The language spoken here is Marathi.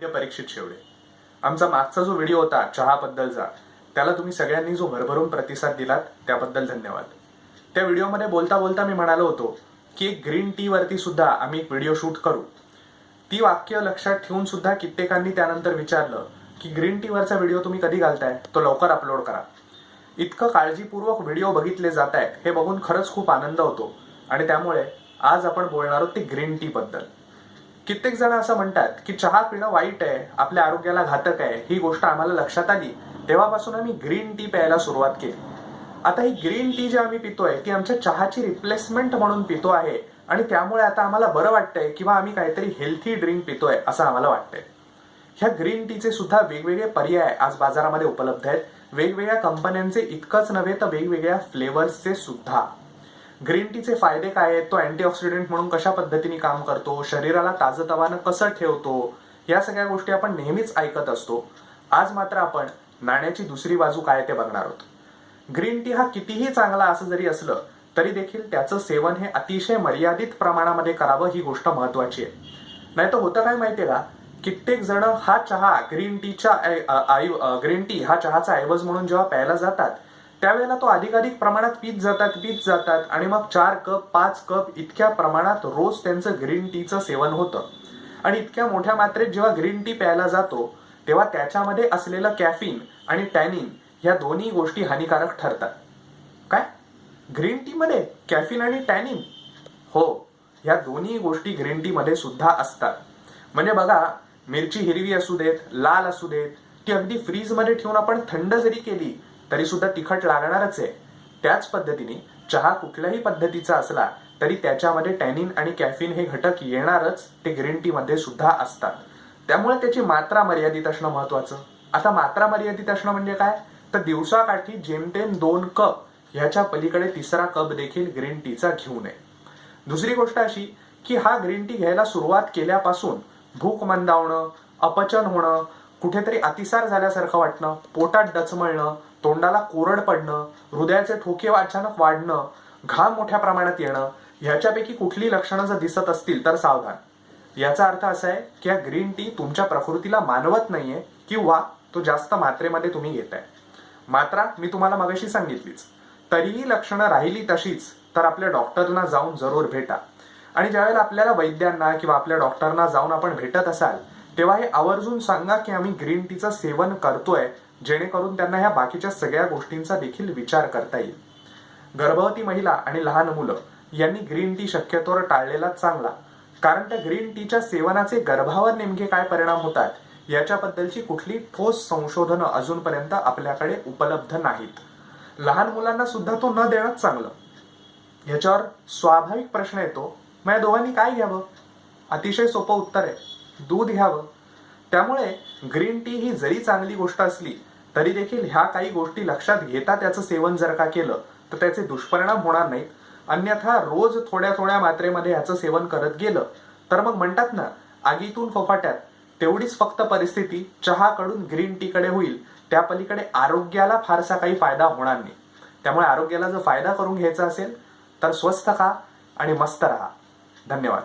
परीक्षित शेवडे. आमचा मागचा जो व्हिडिओ होता चहाबद्दलचा, त्याला तुम्ही सगळ्यांनी जो भरभरून प्रतिसाद दिलात त्याबद्दल धन्यवाद. त्या व्हिडिओमध्ये बोलता बोलता मी म्हणालो होतो की एक ग्रीन टी वरती सुद्धा आम्ही एक व्हिडिओ शूट करू. ती वाक्य लक्षात ठेवून सुद्धा कित्येकांनी त्यानंतर विचारलं की ग्रीन टी वरचा व्हिडिओ तुम्ही कधी घालताय, तो लवकर अपलोड करा. इतकं काळजीपूर्वक व्हिडिओ बघितले जात आहेत हे बघून खरंच खूप आनंद होतो. आणि त्यामुळे आज आपण बोलणार आहोत ते ग्रीन टी बद्दल. कित्येक जण असं म्हणतात की चहा पिणं वाईट आहे, आपल्या आरोग्याला घातक आहे. ही गोष्ट आम्हाला लक्षात आली तेव्हापासून आम्ही ग्रीन टी प्यायला सुरुवात केली. आता ही ग्रीन टी जी आम्ही पितोय ती आमच्या चहाची रिप्लेसमेंट म्हणून पितो आहे आणि त्यामुळे आता आम्हाला बरं वाटतंय किंवा आम्ही काहीतरी हेल्थी ड्रिंक पितोय असं आम्हाला वाटतंय. ह्या ग्रीन टीचे सुद्धा वेगवेगळे पर्याय आज बाजारामध्ये उपलब्ध आहेत. वेगवेगळ्या कंपन्यांचे इतकंच नव्हे तर वेगवेगळ्या फ्लेवर्सचे सुद्धा. ग्रीन टीचे फायदे काय आहेत, तो अँटीऑक्सिडंट म्हणून कशा पद्धतीने काम करतो, शरीराला ताजतवानं कसं ठेवतो, या सगळ्या गोष्टी आपण नेहमीच ऐकत असतो. आज मात्र आपण नाण्याची दुसरी बाजू काय ते बघणार आहोत. ग्रीन टी हा कितीही चांगला असं जरी असलं तरी देखील त्याचं सेवन हे अतिशय मर्यादित प्रमाणामध्ये करावं, ही गोष्ट महत्वाची आहे. नाही तर होतं काय माहितीये का, कित्येक जण हा चहा ग्रीन टी हा चहाचा ऐवज म्हणून जेव्हा प्यायला जातात त्यावेळेला तो अधिकाधिक प्रमाणात पीत जातात आणि मग 4 कप 5 कप इतक्या प्रमाणात रोज त्यांचं ग्रीन टीचं सेवन होतं. आणि इतक्या मोठ्या मात्रेत जेव्हा ग्रीन टी प्यायला जातो तेव्हा त्याच्यामध्ये असलेलं कॅफिन आणि टॅनिन ह्या दोन्ही गोष्टी हानिकारक ठरतात. काय, ग्रीन टी मध्ये कॅफिन आणि टॅनिन? हो, ह्या दोन्ही गोष्टी ग्रीन टी मध्ये सुद्धा असतात. म्हणजे बघा, मिरची हिरवी असू देत, लाल असू देत, ती अगदी फ्रीज मध्ये ठेवून आपण थंड जरी केली तरी सुद्धा तिखट लागणारच आहे. त्याच पद्धतीने चहा कुठल्याही पद्धतीचा असला तरी त्याच्यामध्ये टॅनिन आणि कॅफिन हे घटक येणारच, ते ग्रीन टी मध्ये सुद्धा असतात. त्यामुळे त्याची मात्रा मर्यादित असणं महत्वाचं. आता मात्रा मर्यादित असणं म्हणजे काय, तर दिवसाकाठी जेमतेम 2 कप, ह्याच्या पलीकडे तिसरा कप देखील ग्रीन टीचा घेऊ नये. दुसरी गोष्ट अशी की हा ग्रीन टी घ्यायला सुरुवात केल्यापासून भूक मंदावणं, अपचन होणं, कुठेतरी अतिसार झाल्यासारखं वाटणं, पोटात डचमळणं, तोंडाला कोरड पडणं, हृदयाचे ठोके अचानक वाढणं, घाम मोठ्या प्रमाणात येणं, ह्याच्यापैकी कुठली लक्षणं जर दिसत असतील तर सावधान. याचा अर्थ असा आहे की हा ग्रीन टी तुमच्या प्रकृतीला मानवत नाहीये किंवा तो जास्त मात्रेमध्ये तुम्ही घेताय. मात्रा मी तुम्हाला मगाशी सांगितलीच. तरीही लक्षणं राहिली तशीच तर आपल्या डॉक्टरना जाऊन जरूर भेटा. आणि ज्यावेळेला आपल्याला वैद्यांना किंवा आपल्या डॉक्टरना जाऊन आपण भेटत असाल तेव्हा हे आवर्जून सांगा की आम्ही ग्रीन टीचं सेवन करतोय, जेणेकरून त्यांना ह्या बाकीच्या सगळ्या गोष्टींचा देखील विचार करता येईल. गर्भवती महिला आणि लहान मुलं यांनी ग्रीन टी शक्यतोवर टाळलेलाच चांगला, कारण त्या ग्रीन टीच्या सेवनाचे गर्भावर नेमके काय परिणाम होतात याच्याबद्दलची कुठली ठोस संशोधनं अजूनपर्यंत आपल्याकडे उपलब्ध नाहीत. लहान मुलांना सुद्धा तो न देणंच चांगलं. याच्यावर स्वाभाविक प्रश्न येतो, मग या दोघांनी काय घ्यावं? अतिशय सोपं उत्तर आहे, दूध घ्यावं. त्यामुळे ग्रीन टी ही जरी चांगली गोष्ट असली तरी देखील ह्या काही गोष्टी लक्षात घेता त्याचं सेवन जर का केलं तर त्याचे दुष्परिणाम होणार नाहीत. अन्यथा रोज थोड्या थोड्या मात्रेमध्ये ह्याचं सेवन करत गेलं तर मग म्हणतात ना, आगीतून फफाट्यात, तेवढीच फक्त परिस्थिती चहाकडून ग्रीन टी कडे होईल. त्या पलीकडे आरोग्याला फारसा काही फायदा होणार नाही. त्यामुळे आरोग्याला जर फायदा करून घ्यायचा असेल तर स्वस्थ खा आणि मस्त राहा. धन्यवाद.